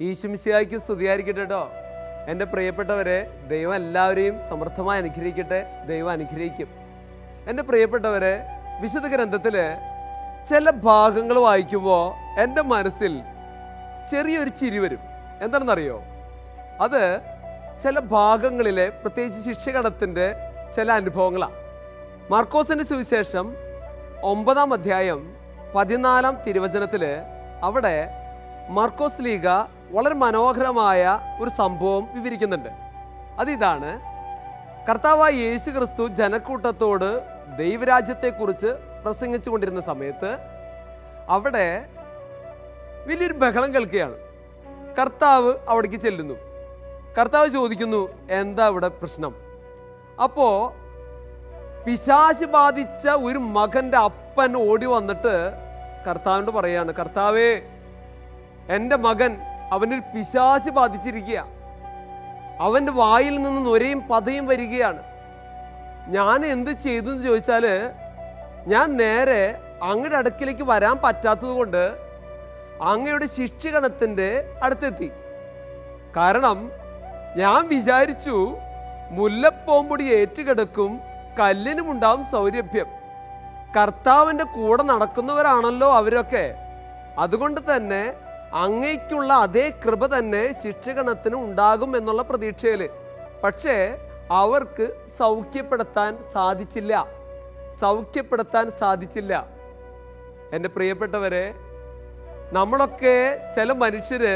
ഈശുമിശിഹായ്ക്ക് സ്തുതിയായിരിക്കട്ടെ കേട്ടോ. എൻ്റെ പ്രിയപ്പെട്ടവരെ, ദൈവം എല്ലാവരെയും സമൃദ്ധമായി അനുഗ്രഹിക്കട്ടെ. ദൈവം അനുഗ്രഹിക്കും. എൻ്റെ പ്രിയപ്പെട്ടവരെ, വിശുദ്ധ ഗ്രന്ഥത്തിൽ ചില ഭാഗങ്ങൾ വായിക്കുമ്പോൾ എൻ്റെ മനസ്സിൽ ചെറിയൊരു ചിരി വരും. എന്താണെന്നറിയോ? അത് ചില ഭാഗങ്ങളിലെ പ്രത്യേകിച്ച് ശിക്ഷകണത്തിൻ്റെ ചില അനുഭവങ്ങളാണ്. മാർക്കോസിൻ്റെ സുവിശേഷം 9-ാം അധ്യായം 14-ാം തിരുവചനത്തിൽ അവിടെ മാർക്കോസ് ലീഗ വളരെ മനോഹരമായ ഒരു സംഭവം വിവരിക്കുന്നുണ്ട്. അതിതാണ്: കർത്താവായ യേശു ക്രിസ്തു ജനക്കൂട്ടത്തോട് ദൈവരാജ്യത്തെക്കുറിച്ച് പ്രസംഗിച്ചു കൊണ്ടിരുന്ന സമയത്ത് അവിടെ വലിയൊരു ബഹളം കേൾക്കുകയാണ്. കർത്താവ് അവിടേക്ക് ചെല്ലുന്നു. കർത്താവ് ചോദിക്കുന്നു, എന്താ ഇവിടെ പ്രശ്നം? അപ്പോൾ പിശാച് ബാധിച്ച ഒരു മകൻ്റെ അപ്പൻ ഓടി വന്നിട്ട് കർത്താവിനോട് പറയാണ്, കർത്താവേ, എൻ്റെ മകൻ അവനൊരു പിശാച് ബാധിച്ചിരിക്കുക. അവൻ്റെ വായിൽ നിന്ന് നൊരയും പതയും വരികയാണ്. ഞാൻ എന്ത് ചെയ്തു എന്ന് ചോദിച്ചാൽ, ഞാൻ നേരെ അങ്ങയുടെ അടുക്കിലേക്ക് വരാൻ പറ്റാത്തത് കൊണ്ട് അങ്ങയുടെ ശിക്ഷകണത്തിൻ്റെ അടുത്തെത്തി. കാരണം ഞാൻ വിചാരിച്ചു മുല്ലപ്പോമ്പൊടി ഏറ്റുകിടക്കും, കല്ലിനുമുണ്ടാവും സൗരഭ്യം. കർത്താവിൻ്റെ കൂടെ നടക്കുന്നവരാണല്ലോ അവരൊക്കെ. അതുകൊണ്ട് തന്നെ അങ്ങയ്ക്കുള്ള അതേ കൃപ തന്നെ ശിക്ഷകണത്തിന് ഉണ്ടാകും എന്നുള്ള പ്രതീക്ഷയിൽ. പക്ഷേ അവർക്ക് സൗഖ്യപ്പെടുത്താൻ സാധിച്ചില്ല. എൻ്റെ പ്രിയപ്പെട്ടവരെ, നമ്മളൊക്കെ ചില മനുഷ്യര്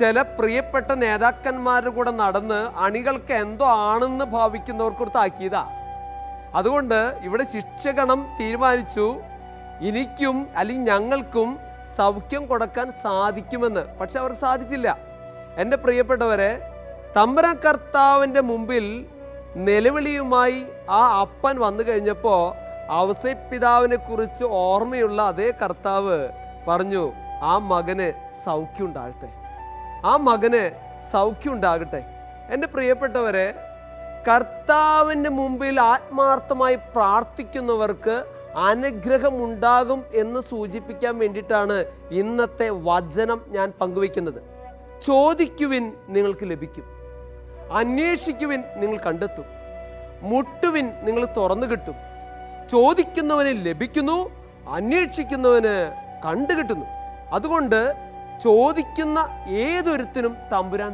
ചില പ്രിയപ്പെട്ട നേതാക്കന്മാരുടെ കൂടെ നടന്ന് അണികൾക്ക് എന്തോ ആണെന്ന് ഭാവിക്കുന്നവർക്കൊരു താക്കീതാ. അതുകൊണ്ട് ഇവിടെ ശിക്ഷകണം തീരുമാനിച്ചു, എനിക്കും അല്ലെങ്കിൽ ഞങ്ങൾക്കും സൗഖ്യം കൊടുക്കാൻ സാധിക്കുമെന്ന്. പക്ഷെ അവർക്ക് സാധിച്ചില്ല. എൻ്റെ പ്രിയപ്പെട്ടവരെ, തമ്പുരാൻ കർത്താവിൻ്റെ മുമ്പിൽ നിലവിളിയുമായി ആ അപ്പൻ വന്നു കഴിഞ്ഞപ്പോൾ ഔസേപ്പിതാവിനെ കുറിച്ച് ഓർമ്മയുള്ള അതേ കർത്താവ് പറഞ്ഞു, ആ മകന് സൗഖ്യം ഉണ്ടാകട്ടെ. എൻ്റെ പ്രിയപ്പെട്ടവരെ, കർത്താവിൻ്റെ മുമ്പിൽ ആത്മാർത്ഥമായി പ്രാർത്ഥിക്കുന്നവർക്ക് അനുഗ്രഹമുണ്ടാകും എന്ന് സൂചിപ്പിക്കാൻ വേണ്ടിയിട്ടാണ് ഇന്നത്തെ വചനം ഞാൻ പങ്കുവയ്ക്കുന്നത്. ചോദിക്കുവിൻ, നിങ്ങൾക്ക് ലഭിക്കും. അന്വേഷിക്കുവിൻ, നിങ്ങൾ കണ്ടെത്തും. മുട്ടുവിൻ, നിങ്ങൾ തുറന്നു കിട്ടും. ചോദിക്കുന്നവന് ലഭിക്കുന്നു, അന്വേഷിക്കുന്നവന് കണ്ടുകിട്ടുന്നു. അതുകൊണ്ട് ചോദിക്കുന്ന ഏതൊരുത്തിനും തമ്പുരാൻ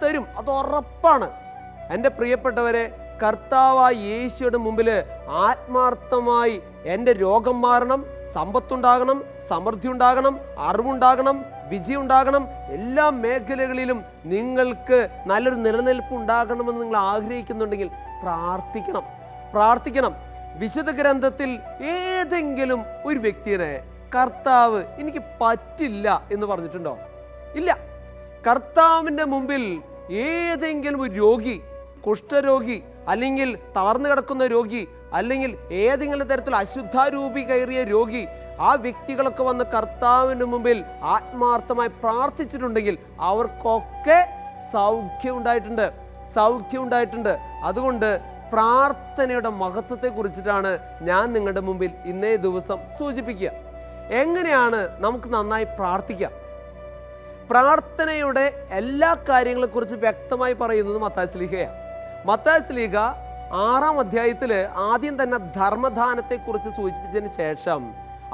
തരും. അത് ഉറപ്പാണ്. എൻ്റെ പ്രിയപ്പെട്ടവരെ, കർത്താവായ യേശുയുടെ മുമ്പിൽ ആത്മാർത്ഥമായി എൻ്റെ രോഗം മാറണം, സമ്പത്തുണ്ടാകണം, സമൃദ്ധി ഉണ്ടാകണം, അറിവുണ്ടാകണം, വിജയം ഉണ്ടാകണം, എല്ലാ മേഖലകളിലും നിങ്ങൾക്ക് നല്ലൊരു നിലനിൽപ്പ് ഉണ്ടാകണമെന്ന് നിങ്ങൾ ആഗ്രഹിക്കുന്നുണ്ടെങ്കിൽ പ്രാർത്ഥിക്കണം. വിശുദ്ധ ഗ്രന്ഥത്തിൽ ഏതെങ്കിലും ഒരു വ്യക്തിയെ കർത്താവ് എനിക്ക് പറ്റില്ല എന്ന് പറഞ്ഞിട്ടുണ്ടോ? ഇല്ല. കർത്താവിൻ്റെ മുമ്പിൽ ഏതെങ്കിലും ഒരു രോഗി, കുഷ്ഠരോഗി, അല്ലെങ്കിൽ തളർന്നു കിടക്കുന്ന രോഗി, അല്ലെങ്കിൽ ഏതെങ്കിലും തരത്തിൽ അശുദ്ധാരൂപി കയറിയ രോഗി, ആ വ്യക്തികളൊക്കെ വന്ന് കർത്താവിൻ്റെ മുമ്പിൽ ആത്മാർത്ഥമായി പ്രാർത്ഥിച്ചിട്ടുണ്ടെങ്കിൽ അവർക്കൊക്കെ സൗഖ്യം ഉണ്ടായിട്ടുണ്ട്. അതുകൊണ്ട് പ്രാർത്ഥനയുടെ മഹത്വത്തെ കുറിച്ചിട്ടാണ് ഞാൻ നിങ്ങളുടെ മുമ്പിൽ ഇന്നേ ദിവസം സൂചിപ്പിക്കുക. എങ്ങനെയാണ് നമുക്ക് നന്നായി പ്രാർത്ഥിക്കാം? പ്രാർത്ഥനയുടെ എല്ലാ കാര്യങ്ങളെക്കുറിച്ച് വ്യക്തമായി പറയുന്നത് മത്തായി ശ്ലീഹയാണ്. മത്തായി ശ്ലീഹ 6-ാം അധ്യായത്തിൽ ആദ്യം തന്നെ ധർമ്മദാനത്തെക്കുറിച്ച് സൂചിപ്പിച്ചതിന് ശേഷം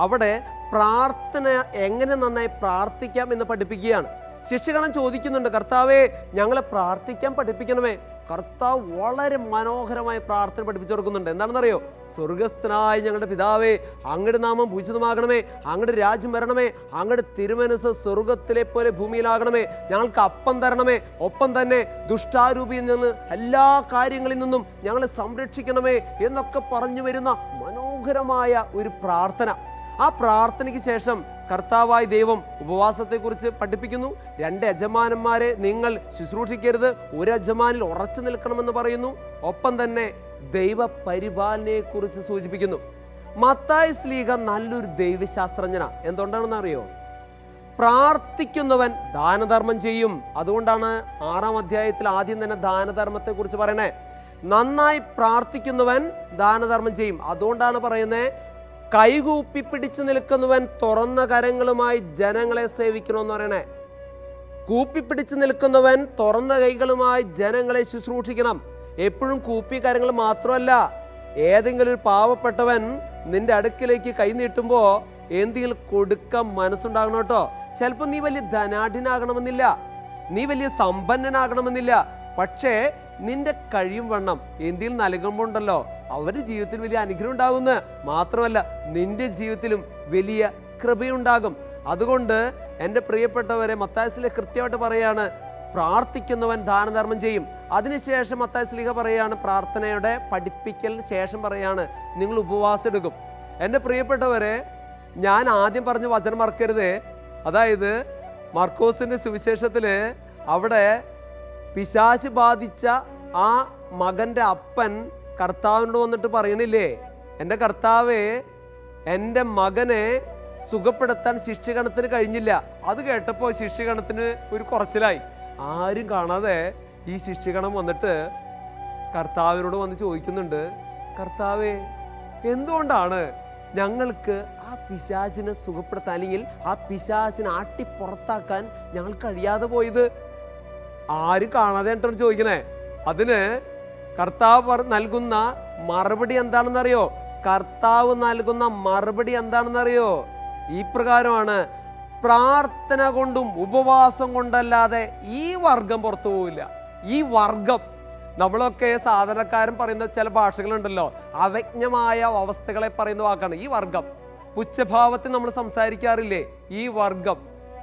അവിടെ പ്രാർത്ഥന എങ്ങനെ നന്നായി പ്രാർത്ഥിക്കാം എന്ന് പഠിപ്പിക്കുകയാണ്. ശിക്ഷകണം ചോദിക്കുന്നുണ്ട്, കർത്താവേ, ഞങ്ങളെ പ്രാർത്ഥിക്കാൻ പഠിപ്പിക്കണമേ. കർത്താവ് വളരെ മനോഹരമായ പ്രാർത്ഥന പഠിപ്പിച്ചു കൊടുക്കുന്നുണ്ട്. എന്താണെന്നറിയോ? സ്വർഗസ്ഥനായ ഞങ്ങളുടെ പിതാവേ, അങ്ങയുടെ നാമം പൂജിതമാകണമേ, അങ്ങയുടെ രാജ്യം വരണമേ, അങ്ങയുടെ തിരുമനസ് സ്വർഗത്തിലെ പോലെ ഭൂമിയിലാകണമേ, ഞങ്ങൾക്ക് അപ്പം തരണമേ, ഒപ്പം തന്നെ ദുഷ്ടാരൂപിയിൽ നിന്ന് എല്ലാ കാര്യങ്ങളിൽ നിന്നും ഞങ്ങളെ സംരക്ഷിക്കണമേ എന്നൊക്കെ പറഞ്ഞു വരുന്ന മനോഹരമായ ഒരു പ്രാർത്ഥന. ആ പ്രാർത്ഥനയ്ക്ക് ശേഷം കർത്താവായ ദൈവം ഉപവാസത്തെക്കുറിച്ച് പഠിപ്പിക്കുന്നു. 2 യജമാനന്മാരെ നിങ്ങൾ ശുശ്രൂഷിക്കരുത്, ഒരു യജമാനിൽ ഉറച്ചു നിൽക്കണമെന്ന് പറയുന്നു. ഒപ്പം തന്നെ ദൈവപരിപാലനയെക്കുറിച്ച് സൂചിപ്പിക്കുന്നു. മത്തായി ശ്ലീഹ നല്ലൊരു ദൈവശാസ്ത്രജ്ഞനാണ്. എന്തുകൊണ്ടാണെന്ന് അറിയോ? പ്രാർത്ഥിക്കുന്നവൻ ദാനധർമ്മം ചെയ്യും. അതുകൊണ്ടാണ് 6-ാം അധ്യായത്തിൽ ആദ്യം തന്നെ ദാനധർമ്മത്തെക്കുറിച്ച് പറയണേ. നന്നായി പ്രാർത്ഥിക്കുന്നവൻ ദാനധർമ്മം ചെയ്യും. അതുകൊണ്ടാണ് പറയുന്നത്, കൈകൂപ്പി പിടിച്ചു നിൽക്കുന്നവൻ തുറന്ന കരങ്ങളുമായി ജനങ്ങളെ സേവിക്കണമെന്ന് പറയണേ. കൂപ്പിപ്പിടിച്ച് നിൽക്കുന്നവൻ തുറന്ന കൈകളുമായി ജനങ്ങളെ ശുശ്രൂഷിക്കണം. എപ്പോഴും കൂപ്പി കാര്യങ്ങൾ മാത്രമല്ല, ഏതെങ്കിലും ഒരു പാവപ്പെട്ടവൻ നിന്റെ അടുക്കിലേക്ക് കൈ നീട്ടുമ്പോൾ എന്തെങ്കിലും കൊടുക്കാൻ മനസ്സുണ്ടാകണം കേട്ടോ. ചിലപ്പോൾ നീ വലിയ ധനാഢ്യനാകണമെന്നില്ല, നീ വലിയ സമ്പന്നനാകണമെന്നില്ല. പക്ഷേ നിന്റെ കഴിയും വണ്ണം എന്തെങ്കിലും നൽകുമ്പോൾ ഉണ്ടല്ലോ, അവരുടെ ജീവിതത്തിൽ വലിയ അനുഗ്രഹം ഉണ്ടാകുന്നു. മാത്രമല്ല നിന്റെ ജീവിതത്തിലും വലിയ കൃപയുണ്ടാകും. അതുകൊണ്ട് എൻ്റെ പ്രിയപ്പെട്ടവരെ, മത്തായി കൃത്യമായിട്ട് പറയാണ്, പ്രാർത്ഥിക്കുന്നവൻ ദാനധർമ്മം ചെയ്യും. അതിനുശേഷം മത്തായി ശ്ലീഹ പറയാണ്, പ്രാർത്ഥനയുടെ പഠിപ്പിക്കലിന് ശേഷം പറയാണ്, നിങ്ങൾ ഉപവാസം എടുക്കും. എൻ്റെ പ്രിയപ്പെട്ടവരെ, ഞാൻ ആദ്യം പറഞ്ഞ വചനം മറക്കരുത്. അതായത് മർക്കോസിൻ്റെ സുവിശേഷത്തിൽ അവിടെ പിശാച് ബാധിച്ച ആ മകൻ്റെ അപ്പൻ കർത്താവിനോട് വന്നിട്ട് പറയണില്ലേ, എൻ്റെ കർത്താവേ, എൻ്റെ മകനെ സുഖപ്പെടുത്താൻ ശിഷ്യഗണത്തിന് കഴിഞ്ഞില്ല. അത് കേട്ടപ്പോൾ ശിഷ്യഗണത്തിന് ഒരു കുറച്ചിലായി. ആരും കാണാതെ ഈ ശിഷ്യഗണം വന്നിട്ട് കർത്താവിനോട് വന്ന് ചോദിക്കുന്നുണ്ട്, കർത്താവേ, എന്തുകൊണ്ടാണ് ഞങ്ങൾക്ക് ആ പിശാചിനെ സുഖപ്പെടുത്താൻ, അല്ലെങ്കിൽ ആ പിശാചിനെ ആട്ടി പുറത്താക്കാൻ ഞങ്ങൾ കഴിയാതെ പോയത്? ആരും കാണാതെ എന്നിട്ട് ചോദിക്കണേ. അതിന് കർത്താവ് നൽകുന്ന മറുപടി എന്താണെന്നറിയോ? കർത്താവ് നൽകുന്ന മറുപടി എന്താണെന്നറിയോ? ഈ പ്രകാരമാണ്, പ്രാർത്ഥന കൊണ്ടും ഉപവാസം കൊണ്ടല്ലാതെ ഈ വർഗം പുറത്തു പോവില്ല. ഈ വർഗം, നമ്മളൊക്കെ സാധാരണക്കാരൻ പറയുന്ന ചില ഭാഷകളുണ്ടല്ലോ, അവജ്ഞമായ അവസ്ഥകളെ പറയുന്ന വാക്കാണ് ഈ വർഗം. പുച്ഛഭാവത്തിൽ നമ്മൾ സംസാരിക്കാറില്ലേ, ഈ വർഗം.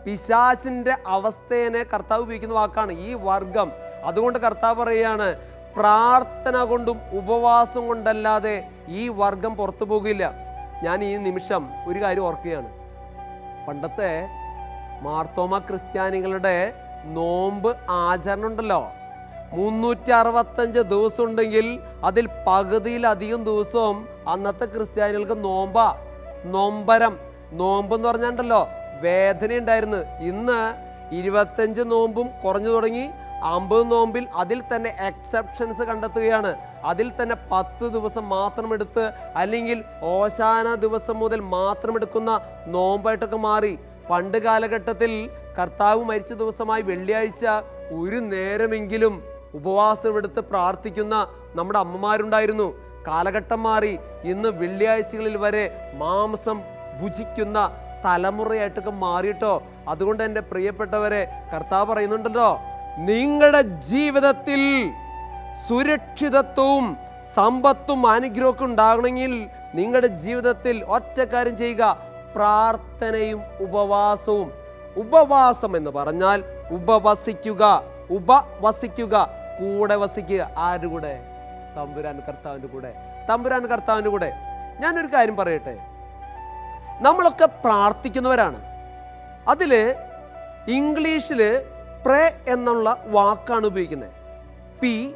പിശാചിന്റെ അവസ്ഥയെ കർത്താവ് ഉപയോഗിക്കുന്ന വാക്കാണ് ഈ വർഗം. അതുകൊണ്ട് കർത്താവ് പറയുകയാണ്, പ്രാർത്ഥന കൊണ്ടും ഉപവാസം കൊണ്ടല്ലാതെ ഈ വർഗം പുറത്തു പോകില്ല. ഞാൻ ഈ നിമിഷം ഒരു കാര്യം ഓർക്കുകയാണ്. പണ്ടത്തെ മാർത്തോമ ക്രിസ്ത്യാനികളുടെ നോമ്പ് ആചരണം ഉണ്ടല്ലോ, 365 ദിവസം ഉണ്ടെങ്കിൽ അതിൽ പകുതിയിലധികം ദിവസവും അന്നത്തെ ക്രിസ്ത്യാനികൾക്ക് നൊമ്പരം. നോമ്പ് എന്ന് പറഞ്ഞാണ്ടല്ലോ വേദന ഉണ്ടായിരുന്നു. ഇന്ന് 25 നോമ്പും കുറഞ്ഞു തുടങ്ങി. 50 നോമ്പിൽ അതിൽ തന്നെ എക്സെപ്ഷൻസ് കണ്ടെത്തുകയാണ്. അതിൽ തന്നെ 10 ദിവസം മാത്രം എടുത്ത്, അല്ലെങ്കിൽ ഓശാന ദിവസം മുതൽ മാത്രം എടുക്കുന്ന നോമ്പായിട്ടൊക്കെ മാറി. പണ്ട് കാലഘട്ടത്തിൽ കർത്താവ് മരിച്ച ദിവസമായി വെള്ളിയാഴ്ച ഒരു നേരമെങ്കിലും ഉപവാസം എടുത്ത് പ്രാർത്ഥിക്കുന്ന നമ്മുടെ അമ്മമാരുണ്ടായിരുന്നു. കാലഘട്ടം മാറി. ഇന്ന് വെള്ളിയാഴ്ചകളിൽ വരെ മാംസം ഭുജിക്കുന്ന തലമുറയായിട്ടൊക്കെ മാറിയിട്ടോ. അതുകൊണ്ട് എൻ്റെ പ്രിയപ്പെട്ടവരെ, കർത്താവ് പറയുന്നുണ്ടല്ലോ, നിങ്ങളുടെ ജീവിതത്തിൽ സുരക്ഷിതത്വവും സമ്പത്തും അനുഗ്രഹമൊക്കെ ഉണ്ടാകണമെങ്കിൽ നിങ്ങളുടെ ജീവിതത്തിൽ ഒറ്റ കാര്യം ചെയ്യുക, പ്രാർത്ഥനയും ഉപവാസവും. ഉപവാസം എന്ന് പറഞ്ഞാൽ ഉപവസിക്കുക, കൂടെ വസിക്കുക. ആരുടെ കൂടെ? തമ്പുരാൻ കർത്താവിൻ്റെ കൂടെ. ഞാനൊരു കാര്യം പറയട്ടെ, നമ്മളൊക്കെ പ്രാർത്ഥിക്കുന്നവരാണ്. അതിൽ ഇംഗ്ലീഷിൽ പ്രേ എന്നുള്ള വാക്കാണ് ഉപയോഗിക്കുന്നത്. PRAY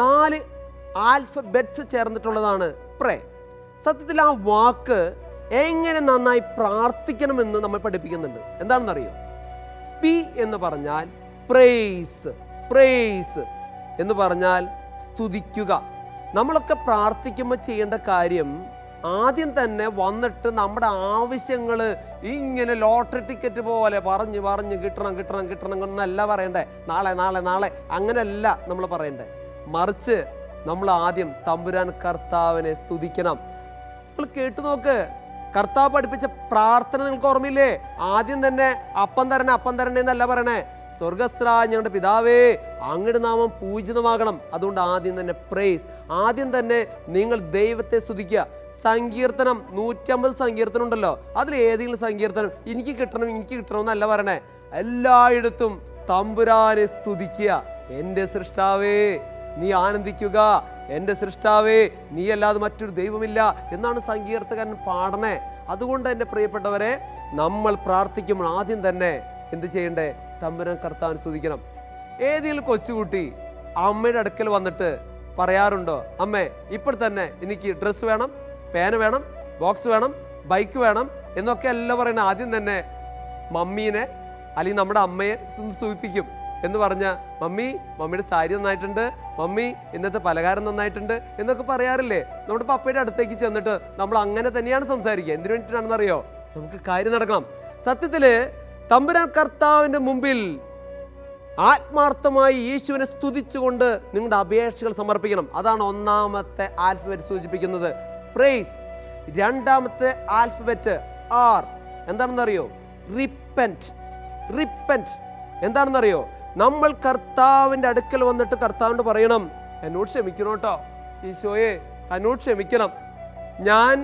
4 ആൽഫബെറ്റ്സ് ചേർന്നിട്ടുള്ളതാണ് പ്രേ. സത്യത്തിൽ ആ വാക്ക് എങ്ങനെ നന്നായി പ്രാർത്ഥിക്കണമെന്ന് നമ്മൾ പഠിപ്പിക്കുന്നുണ്ട്. എന്താണെന്നറിയോ? പി എന്ന് പറഞ്ഞാൽ പ്രേസ് എന്ന് പറഞ്ഞാൽ സ്തുതിക്കുക. നമ്മളൊക്കെ പ്രാർത്ഥിക്കുമ്പോൾ ചെയ്യേണ്ട കാര്യം, ആദ്യം തന്നെ വന്നിട്ട് നമ്മുടെ ആവശ്യങ്ങൾ ഇങ്ങനെ ലോട്ടറി ടിക്കറ്റ് പോലെ പറഞ്ഞ് കിട്ടണം എന്നല്ല പറയണ്ടേ. നാളെ അങ്ങനെയല്ല നമ്മൾ പറയണ്ടേ. മറിച്ച് നമ്മൾ ആദ്യം തമ്പുരാൻ കർത്താവിനെ സ്തുതിക്കണം. നിങ്ങൾ കേട്ടു നോക്ക്, കർത്താവ് പഠിപ്പിച്ച പ്രാർത്ഥന നിങ്ങൾക്ക് ഓർമ്മയില്ലേ? ആദ്യം തന്നെ അപ്പം തരണേ എന്നല്ല പറയണേ. സ്വർഗസ്ഥനായ ഞങ്ങളുടെ പിതാവേ, അങ്ങയുടെ നാമം പൂജിതമാകണം. അതുകൊണ്ട് ആദ്യം തന്നെ പ്രേസ്. ആദ്യം തന്നെ നിങ്ങൾ ദൈവത്തെ സ്തുതിക്കുക. സങ്കീർത്തനം 150 സങ്കീർത്തനം ഉണ്ടല്ലോ, അതിൽ ഏതെങ്കിലും സങ്കീർത്തനം എനിക്ക് കിട്ടണം എന്നല്ല പറയണേ. എല്ലായിടത്തും തമ്പുരാനെ സ്തുതിക്കുക. എൻ്റെ സൃഷ്ടാവേ നീ ആനന്ദിക്കുക, എൻ്റെ സൃഷ്ടാവേ നീ അല്ലാതെ മറ്റൊരു ദൈവമില്ല എന്നാണ് സങ്കീർത്തകൻ പാടണേ. അതുകൊണ്ട് എൻ്റെ പ്രിയപ്പെട്ടവരെ, നമ്മൾ പ്രാർത്ഥിക്കുമ്പോൾ ആദ്യം തന്നെ എന്ത് ചെയ്യണ്ടേ? തമ്പുരാൻ കർത്താവിനെ സ്തുതിക്കണം. ഏതെങ്കിലും കൊച്ചുകുട്ടി അമ്മയുടെ അടുക്കൽ വന്നിട്ട് പറയാറുണ്ടോ, അമ്മേ ഇപ്പോൾ തന്നെ എനിക്ക് ഡ്രസ്സ് വേണം, പേന വേണം, ബോക്സ് വേണം, ബൈക്ക് വേണം എന്നൊക്കെ അല്ല പറയണ. ആദ്യം തന്നെ മമ്മീനെ അല്ലെങ്കിൽ നമ്മുടെ അമ്മയെ സൂചിപ്പിക്കും. എന്ന് പറഞ്ഞ മമ്മിയുടെ സാരി നന്നായിട്ടുണ്ട്, മമ്മി ഇന്നത്തെ പലഹാരം നന്നായിട്ടുണ്ട് എന്നൊക്കെ പറയാറില്ലേ? നമ്മുടെ പപ്പയുടെ അടുത്തേക്ക് ചെന്നിട്ട് നമ്മൾ അങ്ങനെ തന്നെയാണ് സംസാരിക്കുക. എന്തിനു വേണ്ടിയിട്ടാണെന്നറിയോ? നമുക്ക് കാര്യം നടക്കണം. സത്യത്തില് തമ്പുരാൻ കർത്താവിന്റെ മുമ്പിൽ ആത്മാർത്ഥമായി യേശുവിനെ സ്തുതിച്ചുകൊണ്ട് നിങ്ങളുടെ അപേക്ഷകൾ സമർപ്പിക്കണം. അതാണ് ഒന്നാമത്തെ ആൽഫബറ്റ് സൂചിപ്പിക്കുന്നത്, പ്രൈസ്. രണ്ടാമത്തെ ആൽഫബറ്റ് ആർ എന്താണെന്നറിയോ? റിപ്പന്റ്. റിപ്പന്റ് എന്താണെന്നറിയോ? നമ്മൾ കർത്താവിന്റെ അടുക്കൽ വന്നിട്ട് കർത്താവിനോട് പറയണം, എന്നോട് ക്ഷമിക്കണം കേട്ടോ ഈശോയെ, എന്നോട് ക്ഷമിക്കണം. ഞാൻ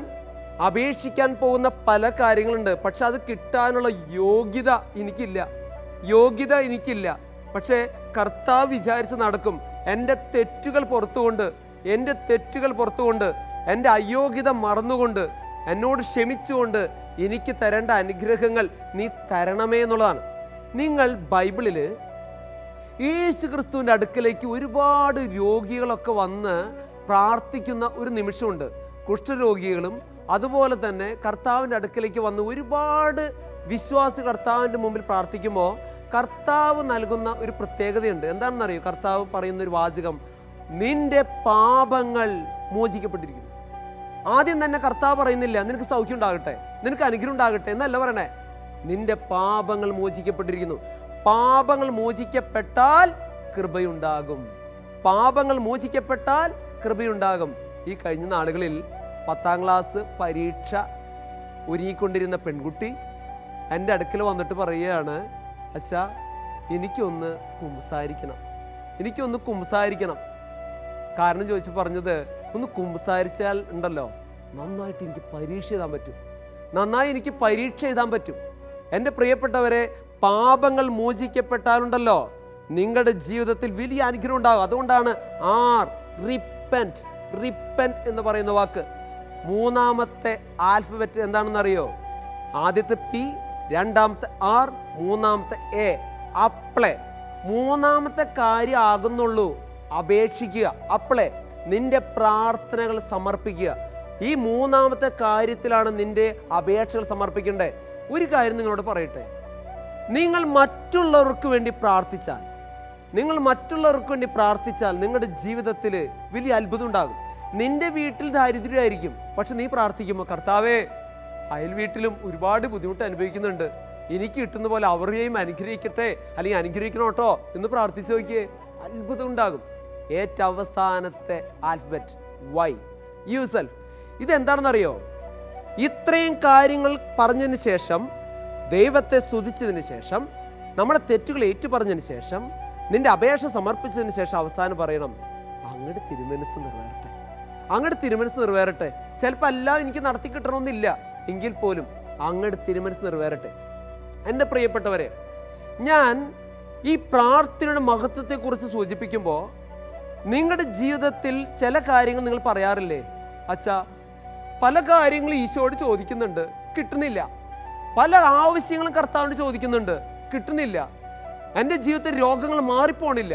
അപേക്ഷിക്കാൻ പോകുന്ന പല കാര്യങ്ങളുണ്ട്, പക്ഷെ അത് കിട്ടാനുള്ള യോഗ്യത എനിക്കില്ല. പക്ഷേ കർത്താവ് വിചാരിച്ച് നടക്കും. എൻ്റെ തെറ്റുകൾ പുറത്തുകൊണ്ട്, എൻ്റെ അയോഗ്യത മറന്നുകൊണ്ട്, എന്നോട് ക്ഷമിച്ചുകൊണ്ട് എനിക്ക് തരേണ്ട അനുഗ്രഹങ്ങൾ നീ തരണമേ എന്നുള്ളതാണ്. നിങ്ങൾ ബൈബിളിൽ യേശു ക്രിസ്തുവിൻ്റെ അടുക്കലേക്ക് ഒരുപാട് രോഗികളൊക്കെ വന്ന് പ്രാർത്ഥിക്കുന്ന ഒരു നിമിഷമുണ്ട്. കുഷ്ഠരോഗികളും അതുപോലെ തന്നെ കർത്താവിൻ്റെ അടുക്കലേക്ക് വന്ന് ഒരുപാട് വിശ്വാസി കർത്താവിൻ്റെ മുമ്പിൽ പ്രാർത്ഥിക്കുമ്പോൾ കർത്താവ് നൽകുന്ന ഒരു പ്രത്യേകതയുണ്ട്. എന്താണെന്നറിയോ? കർത്താവ് പറയുന്ന ഒരു വാചകം, നിന്റെ പാപങ്ങൾ മോചിക്കപ്പെട്ടിരിക്കുന്നു. ആദ്യം തന്നെ കർത്താവ് പറയുന്നില്ല നിനക്ക് സൗഖ്യം ഉണ്ടാകട്ടെ, നിനക്ക് അനുഗ്രഹം ഉണ്ടാകട്ടെ എന്നല്ല പറയണേ, നിന്റെ പാപങ്ങൾ മോചിക്കപ്പെട്ടിരിക്കുന്നു. പാപങ്ങൾ മോചിക്കപ്പെട്ടാൽ കൃപയുണ്ടാകും. ഈ കഴിഞ്ഞ നാളുകളിൽ 10ാം ക്ലാസ് പരീക്ഷ ഒരുങ്ങിക്കൊണ്ടിരുന്ന പെൺകുട്ടി എൻ്റെ അടുക്കൽ വന്നിട്ട് പറയുകയാണ്, അച്ഛാ എനിക്കൊന്ന് കുമ്പസാരിക്കണം. കാരണം ചോദിച്ച് പറഞ്ഞത്, ഒന്ന് കുമ്പസാരിച്ചാൽ ഉണ്ടല്ലോ നന്നായിട്ട് എനിക്ക് പരീക്ഷ എഴുതാൻ പറ്റും. എൻ്റെ പ്രിയപ്പെട്ടവരെ, പാപങ്ങൾ മോചിക്കപ്പെട്ടാലുണ്ടല്ലോ നിങ്ങളുടെ ജീവിതത്തിൽ വലിയ അനുഗ്രഹം ഉണ്ടാകും. അതുകൊണ്ടാണ് റിപ്പന്റ് എന്ന് പറയുന്ന വാക്ക്. മൂന്നാമത്തെ ആൽഫബറ്റ് എന്താണെന്നറിയോ? ആദ്യത്തെ പി, രണ്ടാമത്തെ ആർ, മൂന്നാമത്തെ എ, അപ്ലൈ. മൂന്നാമത്തെ കാര്യം ആകുന്നുള്ളൂ അപേക്ഷിക്കുക. അപ്ലൈ, നിന്റെ പ്രാർത്ഥനകൾ സമർപ്പിക്കുക. ഈ മൂന്നാമത്തെ കാര്യത്തിലാണ് നിന്റെ അപേക്ഷകൾ സമർപ്പിക്കേണ്ടത്. ഒരു കാര്യം നിങ്ങളോട് പറയട്ടെ, നിങ്ങൾ മറ്റുള്ളവർക്ക് വേണ്ടി പ്രാർത്ഥിച്ചാൽ നിങ്ങളുടെ ജീവിതത്തിൽ വലിയ അത്ഭുതം ഉണ്ടാകും. നിന്റെ വീട്ടിൽ ദാരിദ്ര്യമായിരിക്കും, പക്ഷെ നീ പ്രാർത്ഥിക്കുമ്പോൾ, കർത്താവേ അയൽ വീട്ടിലും ഒരുപാട് ബുദ്ധിമുട്ട് അനുഭവിക്കുന്നുണ്ട്, എനിക്ക് കിട്ടുന്ന പോലെ അവരെയും അനുഗ്രഹിക്കട്ടെ, അല്ലെങ്കിൽ അനുഗ്രഹിക്കണം കേട്ടോ എന്ന് പ്രാർത്ഥിച്ചു നോക്കിയേ, അത്ഭുതം ഉണ്ടാകും. ഏറ്റവും അവസാനത്തെ ആൽഫബറ്റ് വൈ, യൂസെൽഫ്. ഇതെന്താണെന്നറിയോ? ഇത്രയും കാര്യങ്ങൾ പറഞ്ഞതിന് ശേഷം, ദൈവത്തെ സ്തുതിച്ചതിന് ശേഷം, നമ്മുടെ തെറ്റുകൾ ഏറ്റുപറഞ്ഞതിന് ശേഷം, നിന്റെ അപേക്ഷ സമർപ്പിച്ചതിന് ശേഷം അവസാനം പറയണം, അങ്ങയുടെ തിരുമനസ് നിറവേറട്ടെ. ചിലപ്പോൾ എല്ലാം എനിക്ക് നടത്തി കിട്ടണമെന്നില്ല, എങ്കിൽ പോലും അങ്ങയുടെ തിരുമനസ് നിറവേറട്ടെ. എൻ്റെ പ്രിയപ്പെട്ടവരെ, ഞാൻ ഈ പ്രാർത്ഥനയുടെ മഹത്വത്തെക്കുറിച്ച് സൂചിപ്പിക്കുമ്പോൾ നിങ്ങളുടെ ജീവിതത്തിൽ ചില കാര്യങ്ങൾ നിങ്ങൾ പറയാറില്ലേ, അച്ഛാ പല കാര്യങ്ങളും ഈശോയോട് ചോദിക്കുന്നുണ്ട്, കിട്ടുന്നില്ല. പല ആവശ്യങ്ങളും കർത്താവിനോട് ചോദിക്കുന്നുണ്ട്, കിട്ടുന്നില്ല. എൻ്റെ ജീവിതത്തിൽ രോഗങ്ങൾ മാറിപ്പോണില്ല.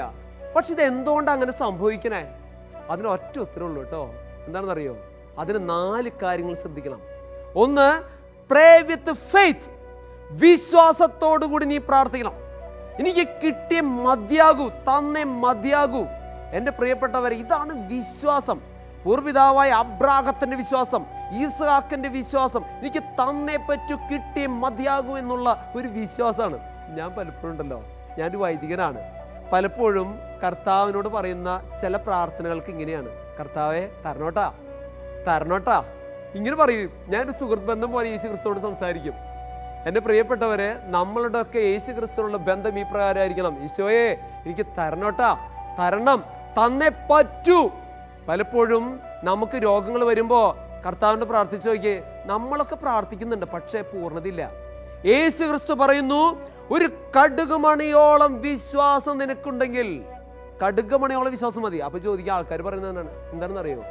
പക്ഷെ ഇത് എന്തുകൊണ്ടാണ് അങ്ങനെ സംഭവിക്കണേ? അതിന് ഒറ്റ ഉത്തരവുള്ളൂ കേട്ടോ. എന്താണെന്നറിയോ? അതിന് 4 കാര്യങ്ങൾ ശ്രദ്ധിക്കണം. ഒന്ന്, പ്രേ വിത്ത് ഫെയ്ത്ത്. വിശ്വാസത്തോടു കൂടി നീ പ്രാർത്ഥിക്കണം. എനിക്ക് കിട്ടിയ തന്നേ മതിയാകൂ. എൻ്റെ പ്രിയപ്പെട്ടവരെ, ഇതാണ് വിശ്വാസം. പൂർവ്വപിതാവായ അബ്രാഹത്തിന്റെ വിശ്വാസം, ഈസാക്കിന്റെ വിശ്വാസം, എനിക്ക് തന്നേ പറ്റൂ, കിട്ടിയേ മതിയാകൂ എന്നുള്ള ഒരു വിശ്വാസമാണ്. ഞാൻ പലപ്പോഴും ഉണ്ടല്ലോ, ഞാനൊരു വൈദികനാണ്, പലപ്പോഴും കർത്താവിനോട് പറയുന്ന ചില പ്രാർത്ഥനകൾക്ക് ഇങ്ങനെയാണ്, കർത്താവെ തരണോട്ടാ ഇങ്ങനെ പറയും. ഞാനൊരു സുഹൃത്ത് ബന്ധം പോലെ യേശു ക്രിസ്തുവോട് സംസാരിക്കും. എൻ്റെ പ്രിയപ്പെട്ടവരെ, നമ്മളുടെ ഒക്കെ യേശു ക്രിസ്തുവിനുള്ള ബന്ധം ഈ പ്രകാരമായിരിക്കണം. ഈശോയെ എനിക്ക് തരണം, തന്നേ പറ്റൂ. പലപ്പോഴും നമുക്ക് രോഗങ്ങൾ വരുമ്പോൾ കർത്താവിനോട് പ്രാർത്ഥിച്ചു നോക്കിയേ, നമ്മളൊക്കെ പ്രാർത്ഥിക്കുന്നുണ്ട്, പക്ഷേ പൂർണ്ണതയില്ല. യേശു ക്രിസ്തു പറയുന്നു, ഒരു കടുകുമണിയോളം വിശ്വാസം നിനക്കുണ്ടെങ്കിൽ, കടുകുമണിയോളം വിശ്വാസം മതി. അപ്പൊ ചോദിക്കുക, ആൾക്കാർ പറയുന്നത് എന്താണെന്ന് അറിയോ?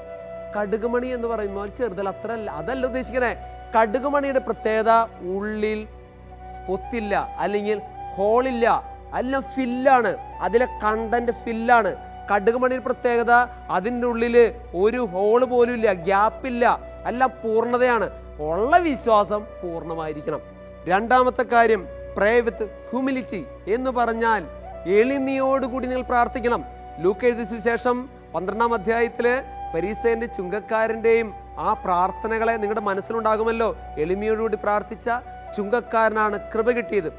കടുകുമണി എന്ന് പറയുമ്പോൾ ചെറുതല്ല, അതല്ല ഉദ്ദേശിക്കണേ. കടുകുമണിയുടെ പ്രത്യേകത ഉള്ളിൽ പൊത്തില്ല, അല്ലെങ്കിൽ ഹോളില്ല, എല്ലാം ഫില്ലാണ്, അതിലെ കണ്ടന്റ് ഫില്ലാണ്. കടുകുമണിയുടെ പ്രത്യേകത അതിൻ്റെ ഉള്ളിൽ ഒരു ഹോള് പോലും ഇല്ല, ഗ്യാപ്പില്ല, എല്ലാം പൂർണ്ണതയാണ്. ഉള്ള വിശ്വാസം പൂർണ്ണമായിരിക്കണം. രണ്ടാമത്തെ കാര്യം, പ്രേ വിത്ത് ഹ്യൂമിലിറ്റി എന്ന് പറഞ്ഞാൽ എളിമയോടുകൂടി നിങ്ങൾ പ്രാർത്ഥിക്കണം. ലൂക്ക എഴുതിയ സുവിശേഷം 12-ാം അധ്യായത്തില് ഫരീസേന്റെ ചുങ്കക്കാരൻ്റെയും ആ പ്രാർത്ഥനകളെ നിങ്ങളുടെ മനസ്സിലുണ്ടാകുമല്ലോ. എളിമയോടുകൂടി പ്രാർത്ഥിച്ച ചുങ്കക്കാരനാണ് കൃപ കിട്ടിയത്.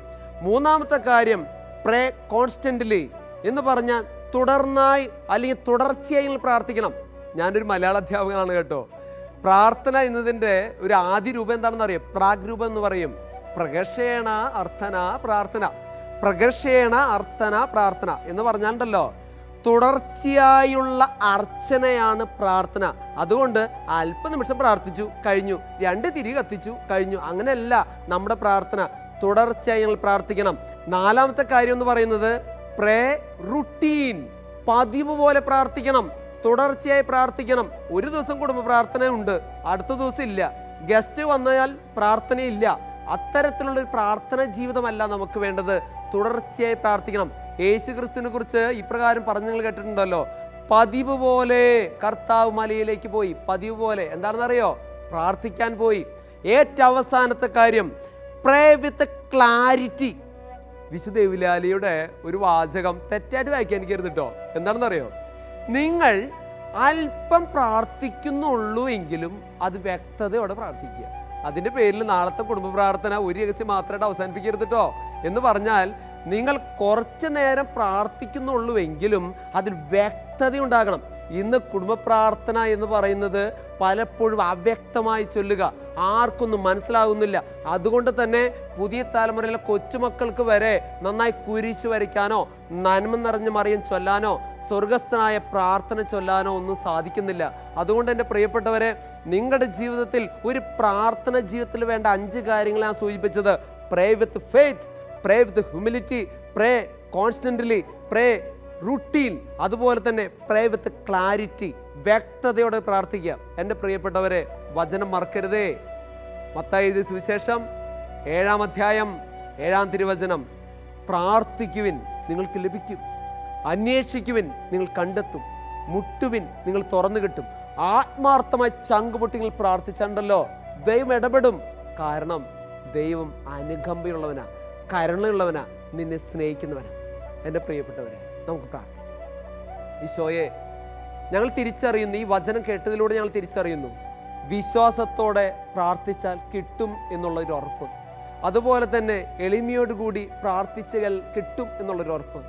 മൂന്നാമത്തെ കാര്യം പ്രേ കോൺസ്റ്റന്റ്ലി എന്ന് പറഞ്ഞാൽ തുടർന്നായി അല്ലെങ്കിൽ തുടർച്ചയായി നിങ്ങൾ പ്രാർത്ഥിക്കണം. ഞാനൊരു മലയാള അധ്യാപകനാണ് കേട്ടോ. പ്രാർത്ഥന എന്നതിൻ്റെ ഒരു ആദ്യ രൂപം എന്താണെന്ന് അറിയാം? പ്രാഗ് രൂപം എന്ന് പറയും. പ്രകർഷേണ അർത്ഥന പ്രാർത്ഥന. പ്രകർഷേണ അർത്ഥന പ്രാർത്ഥന എന്ന് പറഞ്ഞാണ്ടല്ലോ തുടർച്ചയായുള്ള അർച്ചനയാണ് പ്രാർത്ഥന. അതുകൊണ്ട് അല്പനിമിഷം പ്രാർത്ഥിച്ചു കഴിഞ്ഞു, 2 തിരി കത്തിച്ചു കഴിഞ്ഞു, അങ്ങനെയല്ല നമ്മുടെ പ്രാർത്ഥന. തുടർച്ചയായി ഞങ്ങൾ പ്രാർത്ഥിക്കണം. നാലാമത്തെ കാര്യം എന്ന് പറയുന്നത് പ്രേ റുട്ടീൻ, പതിവ് പോലെ പ്രാർത്ഥിക്കണം, തുടർച്ചയായി പ്രാർത്ഥിക്കണം. ഒരു ദിവസം കുടുംബ പ്രാർത്ഥന ഉണ്ട്, അടുത്ത ദിവസം ഇല്ല. ഗസ്റ്റ് വന്നാൽ പ്രാർത്ഥനയില്ല. അത്തരത്തിലുള്ളൊരു പ്രാർത്ഥന ജീവിതമല്ല നമുക്ക് വേണ്ടത്. തുടർച്ചയായി പ്രാർത്ഥിക്കണം. യേശു ക്രിസ്തുവിനെ കുറിച്ച് ഇപ്രകാരം പറഞ്ഞു നിങ്ങൾ കേട്ടിട്ടുണ്ടല്ലോ, പതിവ് പോലെ കർത്താവ് മലയിലേക്ക് പോയി. പതിവ് പോലെ എന്താണെന്നറിയോ? പ്രാർത്ഥിക്കാൻ പോയി. ഏറ്റവും അവസാനത്തെ കാര്യം പ്രേ വിത്ത് ക്ലാരിറ്റി. വിശുദ്ധ എവ്ലാലിയുടെ ഒരു വാചകം തെറ്റായിട്ട് വ്യാഖ്യാനിക്കരുത് കേട്ടോ. എന്താണെന്നറിയോ? നിങ്ങൾ അല്പം പ്രാർത്ഥിക്കുന്നുള്ളൂ എങ്കിലും അത് വ്യക്തതയോടെ പ്രാർത്ഥിക്കുക. അതിൻ്റെ പേരിൽ നാളത്തെ കുടുംബ പ്രാർത്ഥന ഒരു രഹസ്യം മാത്രമായിട്ട് അവസാനിപ്പിക്കരുത് കേട്ടോ. എന്ന് പറഞ്ഞാൽ നിങ്ങൾ കുറച്ച് നേരം പ്രാർത്ഥിക്കുന്നുള്ളൂ എങ്കിലും അതിൽ വ്യക്തത ഉണ്ടാകണം. ഇന്ന് കുടുംബ പ്രാർത്ഥന എന്ന് പറയുന്നത് പലപ്പോഴും അവ്യക്തമായി ചൊല്ലുക, ആർക്കൊന്നും മനസ്സിലാകുന്നില്ല. അതുകൊണ്ട് തന്നെ പുതിയ തലമുറയിലെ കൊച്ചുമക്കൾക്ക് വരെ നന്നായി കുരിശ് വരയ്ക്കാനോ നന്മ നിറഞ്ഞ മറിയം ചൊല്ലാനോ സ്വർഗസ്ഥനായ പ്രാർത്ഥന ചൊല്ലാനോ ഒന്നും സാധിക്കുന്നില്ല. അതുകൊണ്ട് എൻ്റെ പ്രിയപ്പെട്ടവരെ, നിങ്ങളുടെ ജീവിതത്തിൽ ഒരു പ്രാർത്ഥന ജീവിതത്തിൽ വേണ്ട 5 കാര്യങ്ങൾ ഞാൻ സൂചിപ്പിച്ചത്: pray with faith, pray with humility, pray constantly, pray routine, അതുപോലെ തന്നെ പ്രേ വിത്ത് ക്ലാരിറ്റി, വ്യക്തതയോടെ പ്രാർത്ഥിക്കുക. എൻ്റെ പ്രിയപ്പെട്ടവരെ, വചനം മറക്കരുതേ. മത്തായി എഴുതിയ സുവിശേഷം 7-ാം അധ്യായം 7-ാം തിരുവചനം: പ്രാർത്ഥിക്കുവിൻ, നിങ്ങൾക്ക് ലഭിക്കും; അന്വേഷിക്കുവിൻ, നിങ്ങൾ കണ്ടെത്തും; മുട്ടുവിൻ, നിങ്ങൾ തുറന്നു കിട്ടും. ആത്മാർത്ഥമായി ചങ്കുപൊട്ടി നിങ്ങൾ പ്രാർത്ഥിച്ചുണ്ടല്ലോ, ദൈവം ഇടപെടും. കാരണം ദൈവം അനുകമ്പയുള്ളവനാ, കരുണയുള്ളവനാ, നിന്നെ സ്നേഹിക്കുന്നവനാ. എൻ്റെ പ്രിയപ്പെട്ടവരെ, നമുക്ക് പ്രാർത്ഥിക്കാം. ഈശോയെ, ഞങ്ങൾ തിരിച്ചറിയുന്നു, ഈ വചനം കേട്ടതിലൂടെ ഞങ്ങൾ തിരിച്ചറിയുന്നു, വിശ്വാസത്തോടെ പ്രാർത്ഥിച്ചാൽ കിട്ടും എന്നുള്ളൊരു ഉറപ്പ്. അതുപോലെ തന്നെ എളിമയോടുകൂടി പ്രാർത്ഥിച്ചാൽ കിട്ടും എന്നുള്ളൊരു ഉറപ്പ്.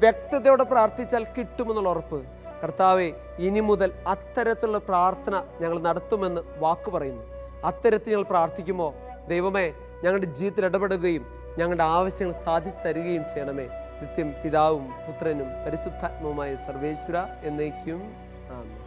വ്യക്തതയോടെ പ്രാർത്ഥിച്ചാൽ കിട്ടുമെന്നുള്ള ഉറപ്പ്. കർത്താവെ, ഇനി മുതൽ അത്തരത്തിലുള്ള പ്രാർത്ഥന ഞങ്ങൾ നടത്തുമെന്ന് വാക്ക് പറയുന്നു. അത്തരത്തിൽ ഞങ്ങൾ പ്രാർത്ഥിക്കുമ്പോൾ ദൈവമേ, ഞങ്ങളുടെ ജീവിതത്തിൽ ഇടപെടുകയും ഞങ്ങളുടെ ആവശ്യങ്ങൾ സാധിച്ചു തരികയും ചെയ്യണമേ. നിത്യം പിതാവും പുത്രനും പരിശുദ്ധാത്മാവുമായ സർവേശ്വര എന്നേക്കും ആമേൻ.